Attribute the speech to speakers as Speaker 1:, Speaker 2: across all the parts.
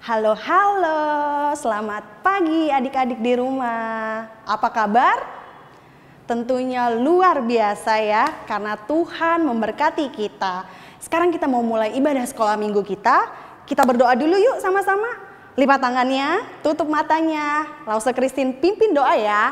Speaker 1: Halo, selamat pagi adik-adik di rumah. Apa kabar? Tentunya luar biasa ya, karena Tuhan memberkati kita. Sekarang kita mau mulai ibadah sekolah minggu kita. Kita berdoa dulu yuk sama-sama. Lipat tangannya, tutup matanya. Lause Christine pimpin doa ya.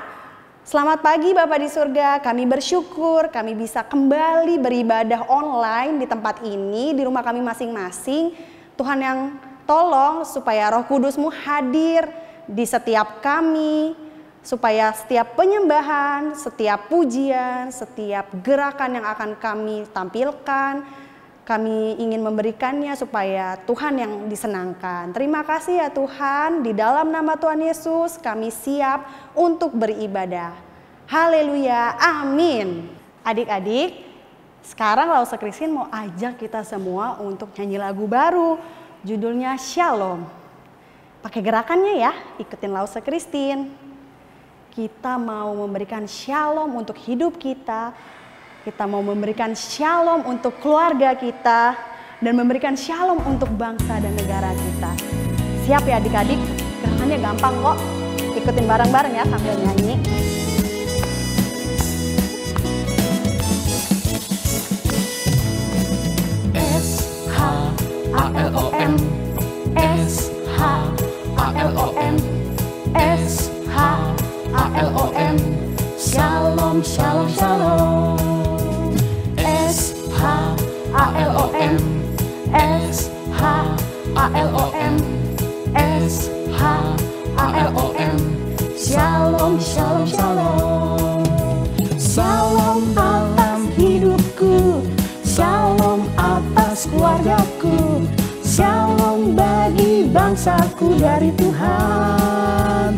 Speaker 1: Selamat pagi Bapak di surga, kami bersyukur kami bisa kembali beribadah online di tempat ini, di rumah kami masing-masing. Tuhan yang tolong supaya Roh Kudus-Mu hadir di setiap kami, supaya setiap penyembahan, setiap pujian, setiap gerakan yang akan kami tampilkan, kami ingin memberikannya supaya Tuhan yang disenangkan. Terima kasih ya Tuhan, di dalam nama Tuhan Yesus kami siap untuk beribadah. Haleluya, amin. Adik-adik, sekarang Lause Christine mau ajak kita semua untuk nyanyi lagu baru. Judulnya Shalom. Pakai gerakannya ya, ikutin Lause Christine. Kita mau memberikan shalom untuk hidup kita. Kita mau memberikan shalom untuk keluarga kita. Dan memberikan shalom untuk bangsa dan negara kita. Siap ya adik-adik? Gerakannya gampang kok. Ikutin bareng-bareng ya sambil nyanyi.
Speaker 2: S-H-A-L-O-M, S-H-A-L-O-M, S-H-A-L-O-M, Shalom, Shalom, Shalom. S-H-A-L-O-M, S-H-A-L-O-M, S-H-A-L-O-M, Shalom, Shalom, Shalom. Shalom alam hidupku, Shalom atas keluargaku, Shalom bagi bangsaku dari Tuhan.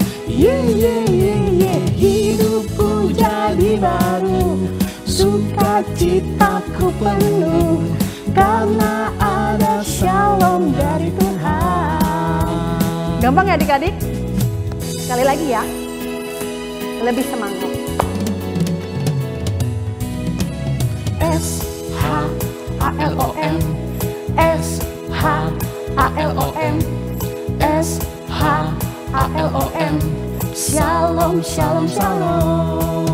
Speaker 2: Hidupku jadi baru, sukacitaku penuh, karena ada shalom dari Tuhan.
Speaker 1: Gampang ya adik-adik? Sekali lagi ya, lebih semangat.
Speaker 2: S-H-A-L-O-M, S-H-A-L-O-M, S-H-A-L-O-M, Shalom, Shalom, Shalom.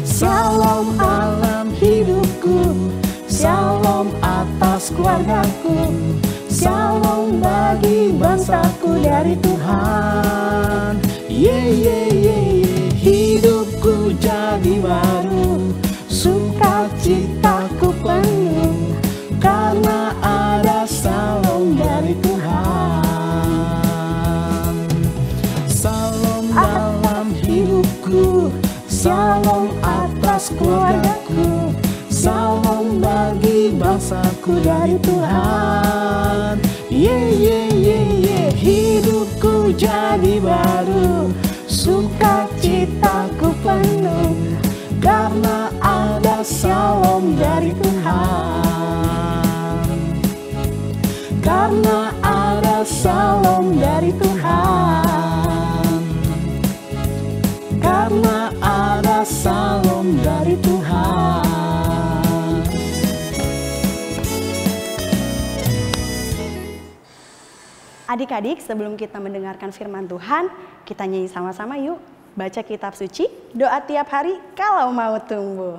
Speaker 2: Shalom alam hidupku, Shalom atas keluargaku, Shalom bagi bangsaku dari Tuhan. Hidupku jadi baru, sukacitaku penuh, karena ada shalom dari Tuhan. Shalom dalam hidupku, shalom atas keluargaku, shalom bagi bangsaku dari Tuhan. Hidupku jadi baru, sukacitaku penuh, karena ada shalom dari Tuhan. Karena ada shalom dari Tuhan. Karena ada shalom dari Tuhan.
Speaker 1: Adik-adik, sebelum kita mendengarkan firman Tuhan, kita nyanyi sama-sama yuk. Baca kitab suci, doa tiap hari kalau mau tumbuh.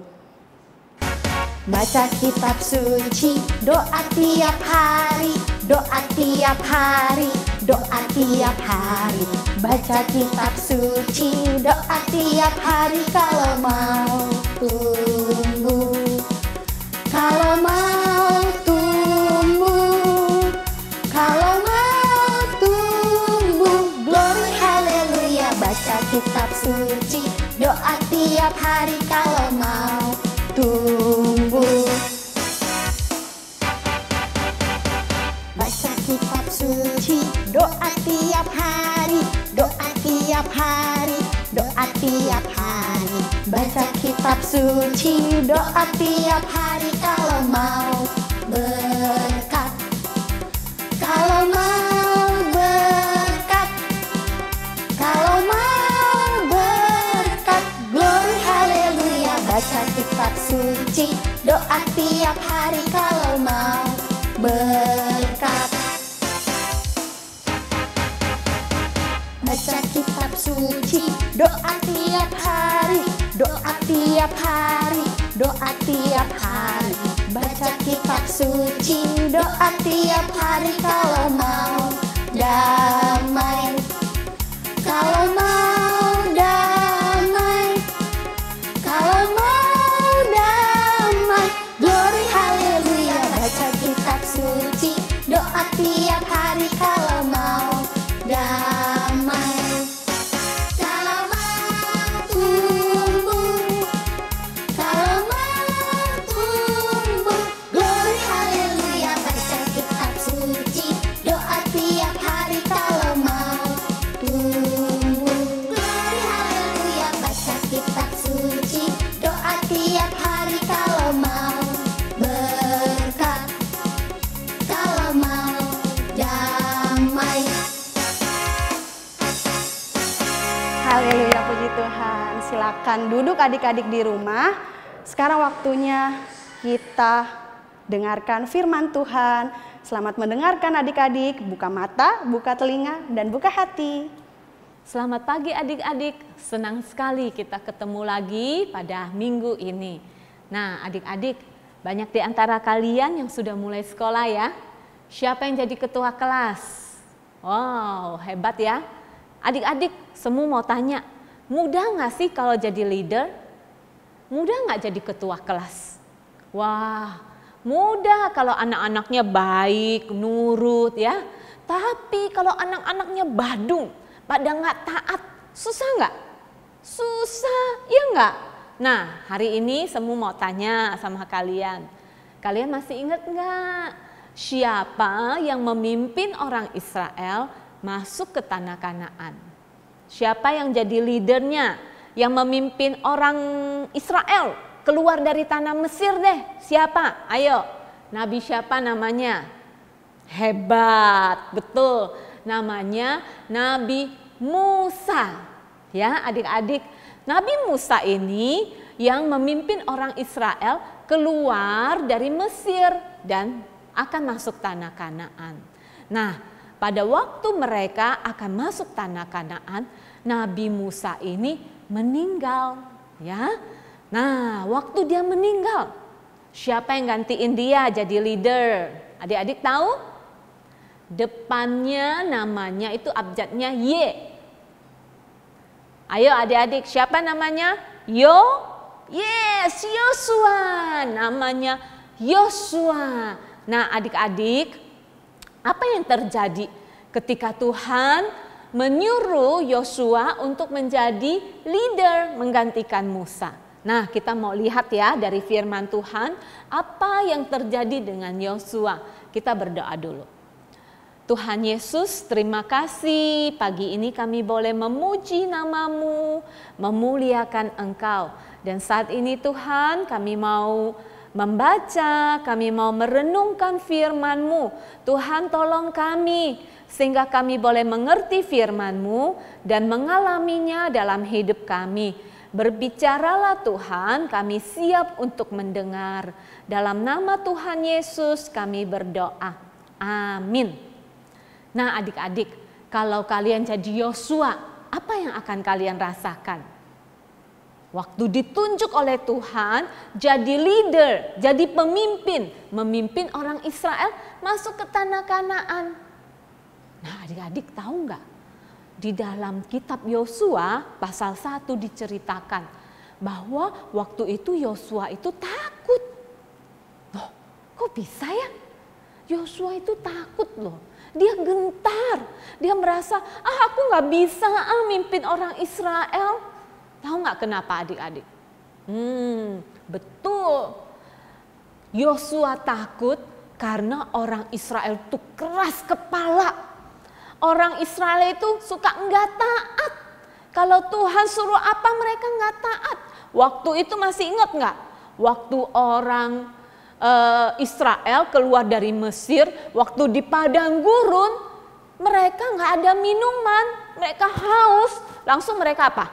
Speaker 3: Baca kitab suci, doa tiap hari, doa tiap hari, doa tiap hari. Baca kitab suci, doa tiap hari kalau mau tumbuh. Kalau mau tumbuh, kalau mau tumbuh, glory haleluya. Baca kitab suci, doa tiap hari kalau mau tumbuh. Baca kitab suci, doa tiap hari, doa tiap hari, doa tiap hari. Baca kitab suci, doa tiap hari kalau mau berkat. Kalau mau berkat, kalau mau berkat, glory haleluya. Baca kitab suci, doa tiap hari kalau mau berkat. baca kitab suci, doa tiap hari, doa tiap hari, doa tiap hari. Baca kitab suci, doa tiap hari kalau mau damai. Kalau mau damai, kalau mau damai, glory haleluya. Baca kitab suci, doa tiap hari kalau mau damai. Kalau mau tumbuh, kalau mau tumbuh, glory haleluya. Baca kitab suci, doa tiap hari kalau mau tumbuh, glory haleluya. Baca kitab suci, doa tiap hari kalau mau berkat, kalau mau damai.
Speaker 1: Haleluya, puji Tuhan. Silakan duduk adik-adik di rumah. Sekarang waktunya kita dengarkan firman Tuhan. Selamat mendengarkan adik-adik. Buka mata, buka telinga, dan buka hati.
Speaker 4: Selamat pagi adik-adik, senang sekali kita ketemu lagi pada minggu ini. Nah adik-adik, banyak di antara kalian yang sudah mulai sekolah ya. Siapa yang jadi ketua kelas? Wow, hebat ya. Adik-adik semua mau tanya, mudah nggak sih kalau jadi leader? Mudah nggak jadi ketua kelas? Wah, mudah kalau anak-anaknya baik, nurut ya. Tapi kalau anak-anaknya badung, pada nggak taat, susah nggak? Susah, ya nggak? Nah, hari ini semua mau tanya sama kalian. Kalian masih ingat nggak? Siapa yang memimpin orang Israel masuk ke tanah Kanaan? Siapa yang jadi leadernya? Yang memimpin orang Israel keluar dari tanah Mesir deh. Siapa? Ayo, Nabi siapa namanya? Hebat, betul. Namanya Nabi Musa. Ya, adik-adik, Nabi Musa ini yang memimpin orang Israel keluar dari Mesir dan akan masuk tanah Kanaan. Nah, pada waktu mereka akan masuk tanah Kanaan, Nabi Musa ini meninggal, ya. Nah, waktu dia meninggal, siapa yang gantiin dia jadi leader? Adik-adik tahu? Depannya namanya itu abjadnya Y. Ayo adik-adik, siapa namanya? Yes, Yosua. Namanya Yosua. Nah, adik-adik, apa yang terjadi ketika Tuhan menyuruh Yosua untuk menjadi leader menggantikan Musa? Nah, kita mau lihat ya dari firman Tuhan apa yang terjadi dengan Yosua. Kita berdoa dulu. Tuhan Yesus, terima kasih pagi ini kami boleh memuji nama-Mu, memuliakan Engkau. Dan saat ini Tuhan kami mau membaca, kami mau merenungkan firman-Mu. Tuhan tolong kami sehingga kami boleh mengerti firman-Mu dan mengalaminya dalam hidup kami. Berbicaralah Tuhan, kami siap untuk mendengar. Dalam nama Tuhan Yesus kami berdoa. Amin. Nah adik-adik, kalau kalian jadi Yosua, apa yang akan kalian rasakan? Waktu ditunjuk oleh Tuhan jadi leader, jadi pemimpin, memimpin orang Israel masuk ke tanah Kanaan. Nah adik-adik tahu nggak? Di dalam kitab Yosua pasal 1 diceritakan bahwa waktu itu Yosua itu takut. Loh, kok bisa ya? Yosua itu takut loh. Dia gentar. Dia merasa, aku nggak bisa mimpin orang Israel. Tahu nggak kenapa adik-adik? Betul. Yosua takut karena orang Israel itu keras kepala. Orang Israel itu suka nggak taat. Kalau Tuhan suruh apa mereka nggak taat. Waktu itu masih ingat nggak? Waktu orang Israel keluar dari Mesir, waktu di padang gurun, mereka nggak ada minuman, mereka haus. Langsung mereka apa?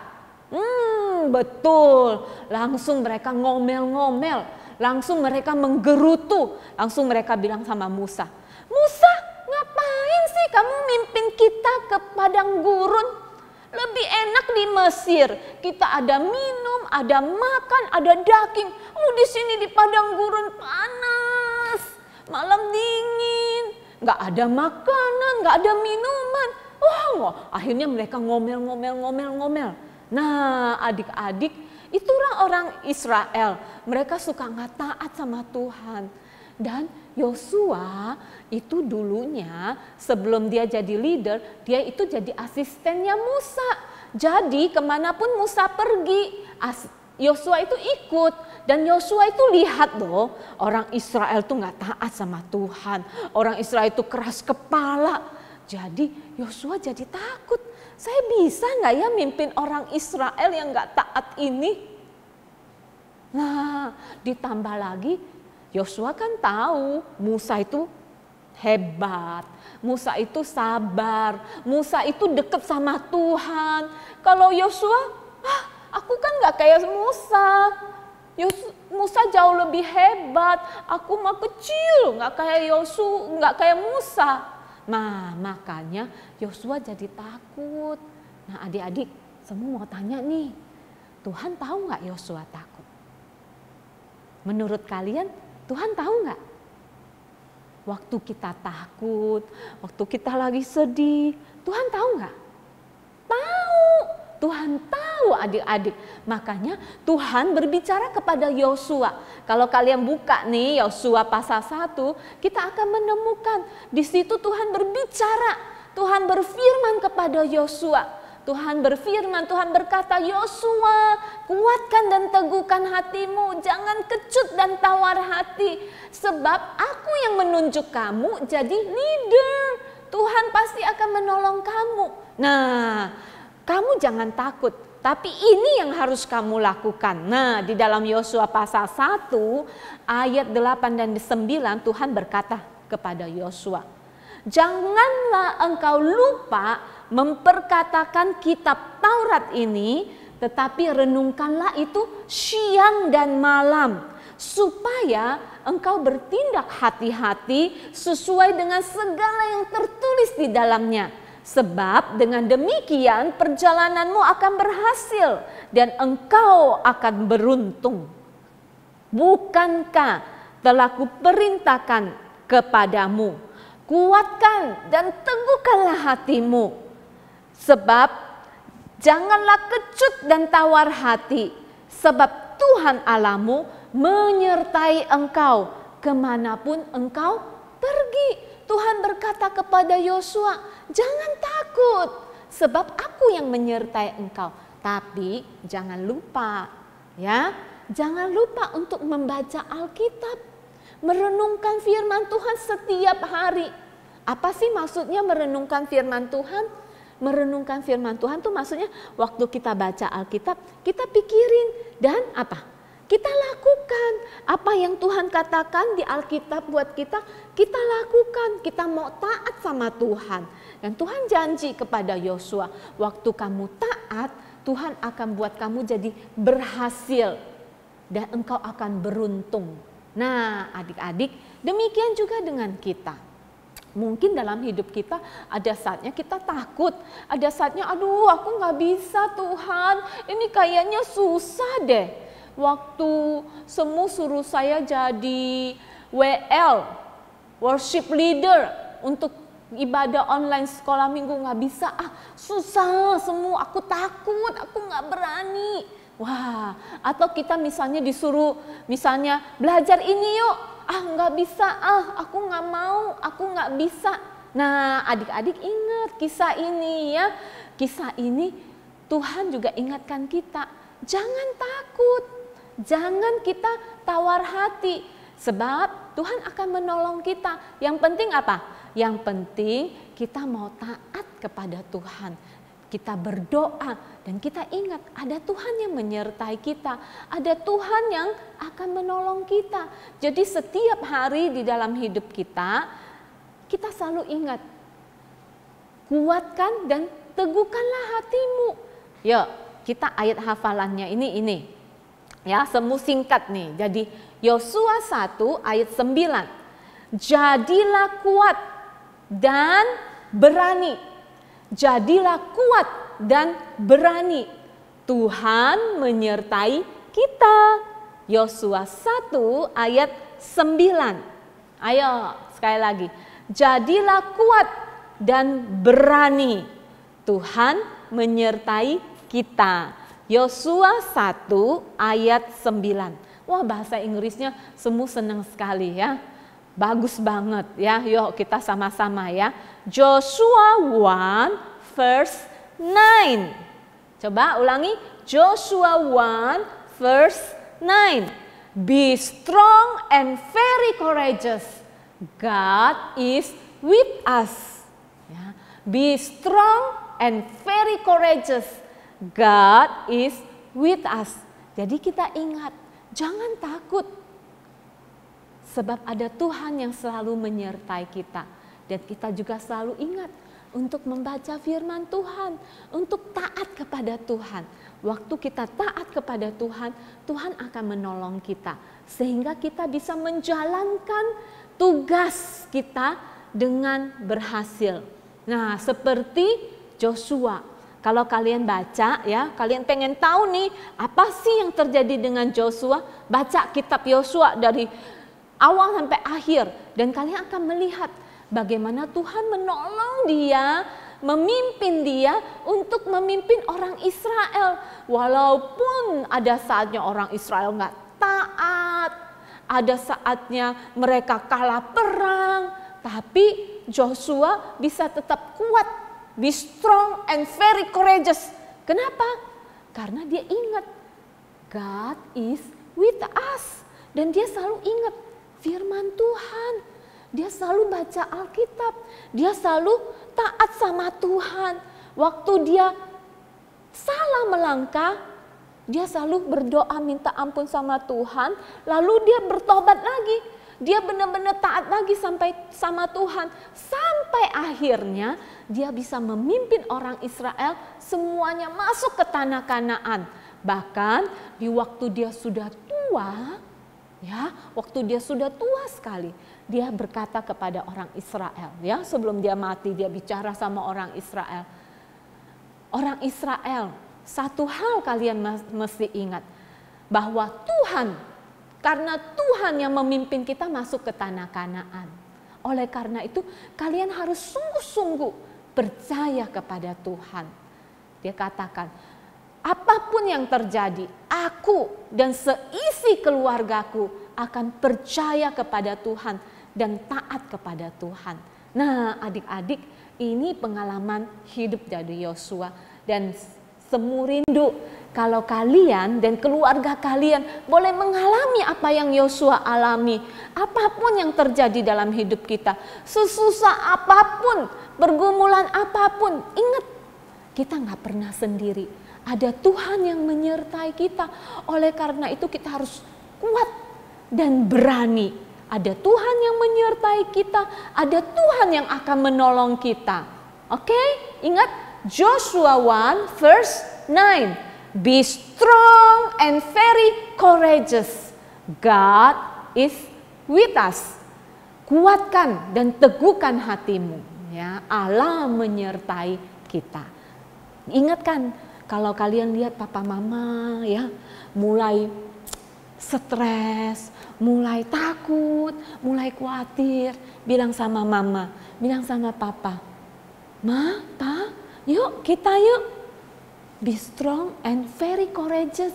Speaker 4: Betul, langsung mereka ngomel-ngomel, langsung mereka menggerutu, langsung mereka bilang sama Musa, Musa, ngapain sih kamu mimpin kita ke padang gurun? Lebih enak di Mesir. Kita ada minum, ada makan, ada daging. Oh, di sini di padang gurun panas, malam dingin, nggak ada makanan, nggak ada minuman. Oh, akhirnya mereka ngomel. Nah, adik-adik, itulah orang Israel. Mereka suka nggak taat sama Tuhan. Dan Yosua itu dulunya sebelum dia jadi leader, dia itu jadi asistennya Musa. Jadi kemanapun Musa pergi, Yosua itu ikut. Dan Yosua itu lihat loh, orang Israel tuh nggak taat sama Tuhan. Orang Israel itu keras kepala. Jadi Yosua jadi takut. Saya bisa nggak ya mimpin orang Israel yang nggak taat ini? Nah, ditambah lagi Yosua kan tahu Musa itu hebat, Musa itu sabar, Musa itu dekat sama Tuhan. Kalau Yosua, aku kan nggak kayak Musa. Musa jauh lebih hebat, aku mah kecil, nggak kayak Yosua, nggak kayak Musa. Nah, makanya Yosua jadi takut. Nah, adik-adik semua mau tanya nih, Tuhan tahu nggak Yosua takut? Menurut kalian Tuhan tahu nggak? Waktu kita takut, waktu kita lagi sedih, Tuhan tahu nggak? Tahu, Tuhan tahu adik-adik. Makanya Tuhan berbicara kepada Yosua. Kalau kalian buka nih Yosua pasal 1, kita akan menemukan di situ Tuhan berbicara. Tuhan berfirman kepada Yosua. Tuhan berfirman, Tuhan berkata, Yosua, kuatkan dan teguhkan hatimu, jangan kecut dan tawar hati. Sebab aku yang menunjuk kamu jadi leader. Tuhan pasti akan menolong kamu. Nah, kamu jangan takut, tapi ini yang harus kamu lakukan. Nah, di dalam Yosua pasal 1 ayat 8 dan 9 Tuhan berkata kepada Yosua, janganlah engkau lupa memperkatakan kitab Taurat ini, tetapi renungkanlah itu siang dan malam, supaya engkau bertindak hati-hati sesuai dengan segala yang tertulis di dalamnya. Sebab dengan demikian perjalananmu akan berhasil dan engkau akan beruntung. Bukankah telah kuperintahkan kepadamu, kuatkan dan teguhkanlah hatimu. Sebab janganlah kecut dan tawar hati, sebab Tuhan Allahmu menyertai engkau kemanapun engkau pergi. Tuhan berkata kepada Yosua, jangan takut, sebab aku yang menyertai engkau. Tapi jangan lupa, ya, jangan lupa untuk membaca Alkitab, merenungkan firman Tuhan setiap hari. Apa sih maksudnya merenungkan firman Tuhan? Merenungkan firman Tuhan tuh maksudnya waktu kita baca Alkitab, kita pikirin dan apa? Kita lakukan apa yang Tuhan katakan di Alkitab buat kita, kita lakukan. Kita mau taat sama Tuhan. Dan Tuhan janji kepada Yosua, waktu kamu taat, Tuhan akan buat kamu jadi berhasil dan engkau akan beruntung. Nah, adik-adik, demikian juga dengan kita. Mungkin dalam hidup kita ada saatnya kita takut, ada saatnya aduh aku nggak bisa Tuhan, ini kayaknya susah deh. Waktu semua suruh saya jadi WL, worship leader untuk ibadah online sekolah minggu, nggak bisa, susah semua, aku takut, aku nggak berani. Wah, atau kita misalnya disuruh misalnya belajar ini yuk, nggak bisa, aku nggak mau, aku nggak bisa. Nah, adik-adik ingat kisah ini ya, kisah ini Tuhan juga ingatkan kita, jangan takut, jangan kita tawar hati, sebab Tuhan akan menolong kita. Yang penting apa? Yang penting kita mau taat kepada Tuhan. Kita berdoa dan kita ingat ada Tuhan yang menyertai kita, ada Tuhan yang akan menolong kita. Jadi setiap hari di dalam hidup kita selalu ingat, kuatkan dan teguhkanlah hatimu. Yuk, kita ayat hafalannya ini. Ya, semua singkat nih. Jadi Yosua 1 ayat 9. Jadilah kuat dan berani. Jadilah kuat dan berani. Tuhan menyertai kita. Yosua 1 ayat 9. Ayo sekali lagi. Jadilah kuat dan berani. Tuhan menyertai kita. Yosua 1 ayat 9. Wah, bahasa Inggrisnya semua senang sekali ya. Bagus banget ya. Yuk kita sama-sama ya. Joshua 1 verse 9. Coba ulangi. Joshua 1 verse 9. Be strong and very courageous. God is with us. Ya. Be strong and very courageous. God is with us. Jadi kita ingat, jangan takut. Sebab ada Tuhan yang selalu menyertai kita. Dan kita juga selalu ingat untuk membaca firman Tuhan, untuk taat kepada Tuhan. Waktu kita taat kepada Tuhan, Tuhan akan menolong kita. Sehingga kita bisa menjalankan tugas kita dengan berhasil. Nah, seperti Joshua. Kalau kalian baca ya, kalian pengen tahu nih apa sih yang terjadi dengan Joshua? Baca kitab Yosua dari awal sampai akhir. Dan kalian akan melihat bagaimana Tuhan menolong dia, memimpin dia untuk memimpin orang Israel. Walaupun ada saatnya orang Israel nggak taat, ada saatnya mereka kalah perang, tapi Joshua bisa tetap kuat, be strong and very courageous. Kenapa? Karena dia ingat God is with us. Dan dia selalu ingat firman Tuhan. Dia selalu baca Alkitab. Dia selalu taat sama Tuhan. Waktu dia salah melangkah, dia selalu berdoa minta ampun sama Tuhan. Lalu dia bertobat lagi. Dia benar-benar taat lagi sampai sama Tuhan. Sampai akhirnya dia bisa memimpin orang Israel semuanya masuk ke tanah Kanaan. Bahkan di waktu dia sudah tua, ya, waktu dia sudah tua sekali, dia berkata kepada orang Israel, ya, sebelum dia mati dia bicara sama orang Israel. Orang Israel, satu hal kalian mesti ingat, bahwa Tuhan, karena Tuhan yang memimpin kita masuk ke tanah Kanaan. Oleh karena itu kalian harus sungguh-sungguh percaya kepada Tuhan. Dia katakan, apapun yang terjadi, aku dan seisi keluargaku akan percaya kepada Tuhan dan taat kepada Tuhan. Nah, adik-adik, ini pengalaman hidup dari Yosua. Dan semu rindu kalau kalian dan keluarga kalian boleh mengalami apa yang Yosua alami. Apapun yang terjadi dalam hidup kita, sesusah apapun, pergumulan apapun, ingat, kita nggak pernah sendiri. Ada Tuhan yang menyertai kita. Oleh karena itu kita harus kuat dan berani. Ada Tuhan yang menyertai kita. Ada Tuhan yang akan menolong kita. Oke? Ingat Joshua 1 verse 9. Be strong and very courageous. God is with us. Kuatkan dan teguhkan hatimu. Ya, Allah menyertai kita. Ingatkan, kalau kalian lihat papa mama ya mulai stres, mulai takut, mulai khawatir, bilang sama mama, bilang sama papa, Ma, Pa, yuk kita yuk. Be strong and very courageous.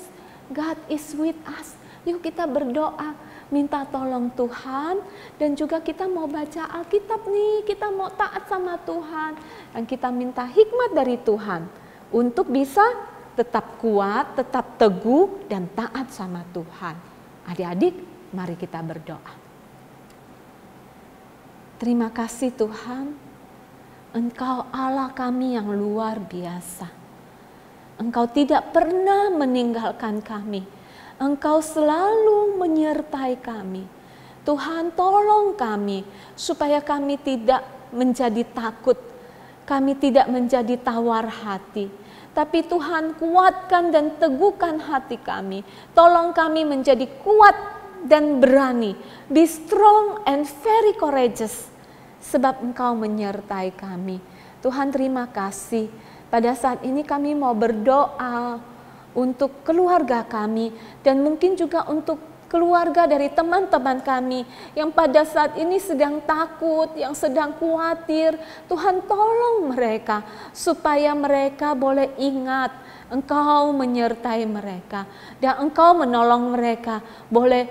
Speaker 4: God is with us. Yuk kita berdoa, minta tolong Tuhan, dan juga kita mau baca Alkitab nih, kita mau taat sama Tuhan, dan kita minta hikmat dari Tuhan untuk bisa tetap kuat, tetap teguh, dan taat sama Tuhan. Adik-adik, mari kita berdoa. Terima kasih Tuhan, Engkau Allah kami yang luar biasa. Engkau tidak pernah meninggalkan kami. Engkau selalu menyertai kami. Tuhan, tolong kami supaya kami tidak menjadi takut. Kami tidak menjadi tawar hati. Tapi Tuhan, kuatkan dan teguhkan hati kami. Tolong kami menjadi kuat dan berani. Be strong and very courageous. Sebab Engkau menyertai kami. Tuhan, terima kasih. pada saat ini kami mau berdoa untuk keluarga kami dan mungkin juga untuk keluarga dari teman-teman kami yang pada saat ini sedang takut, yang sedang khawatir. Tuhan tolong mereka supaya mereka boleh ingat Engkau menyertai mereka dan Engkau menolong mereka boleh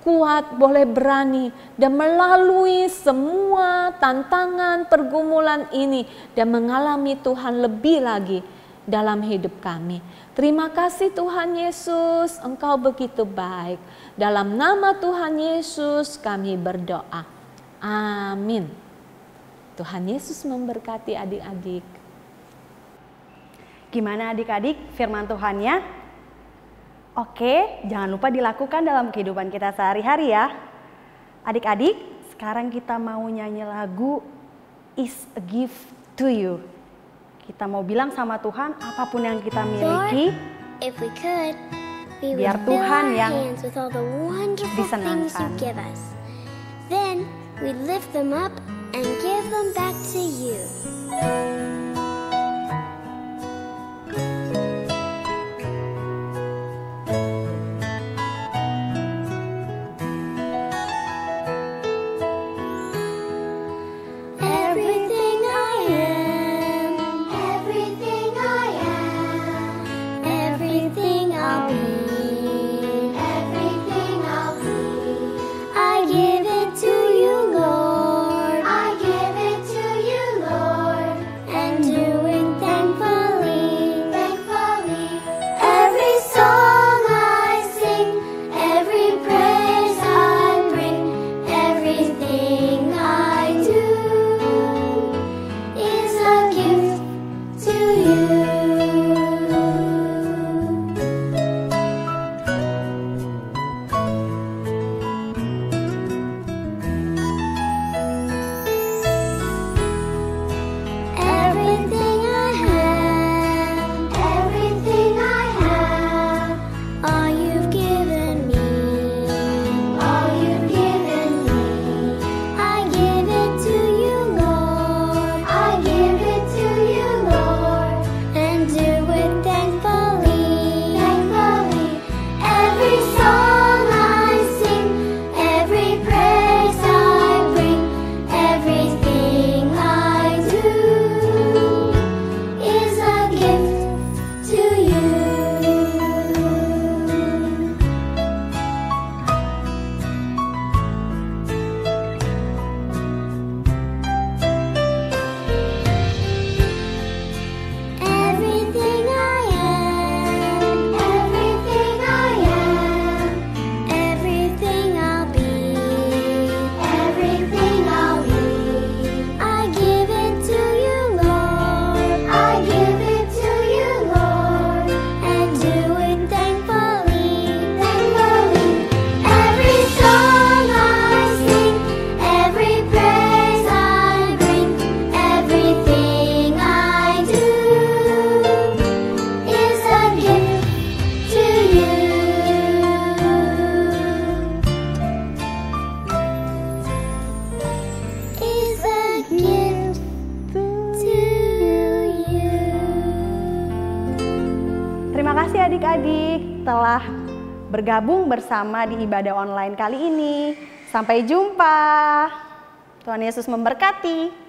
Speaker 4: kuat, boleh berani dan melalui semua tantangan pergumulan ini dan mengalami Tuhan lebih lagi dalam hidup kami. Terima kasih Tuhan Yesus, Engkau begitu baik. Dalam nama Tuhan Yesus kami berdoa. Amin. Tuhan Yesus memberkati adik-adik.
Speaker 1: Gimana adik-adik firman Tuhannya? Oke, jangan lupa dilakukan dalam kehidupan kita sehari-hari ya. Adik-adik, sekarang kita mau nyanyi lagu Is a Gift to You. Kita mau bilang sama Tuhan apapun yang kita miliki,
Speaker 3: If we could, we
Speaker 1: biar
Speaker 3: would fill
Speaker 1: Tuhan
Speaker 3: our
Speaker 1: yang
Speaker 3: hands with all the wonderful things
Speaker 1: disenangkan.
Speaker 3: you give us. Then we lift them up and give them back to you. Everything I am, everything I am, everything I'll be, everything I'll be. I give it to you, Lord. I give it to you, Lord. And do it thankfully, thankfully. Every song I sing, every praise I bring, everything I do is a gift to you. Everything I have, everything I have, all you've given me, all you've given me. I give it to you, Lord. I give it to you, Lord. And do it thankfully, thankfully. Every song I sing, every praise I bring, everything I do is a gift to you. Everything I am, everything I am, everything I'll be, everything I'll be. I give it to you, Lord. I give it to you, Lord. And do it thankfully, thankfully. Every song I sing, every praise I bring, everything I do is a gift to you. Is a gift to you.
Speaker 1: Terima kasih adik-adik telah bergabung bersama di ibadah online kali ini. Sampai jumpa. Tuhan Yesus memberkati.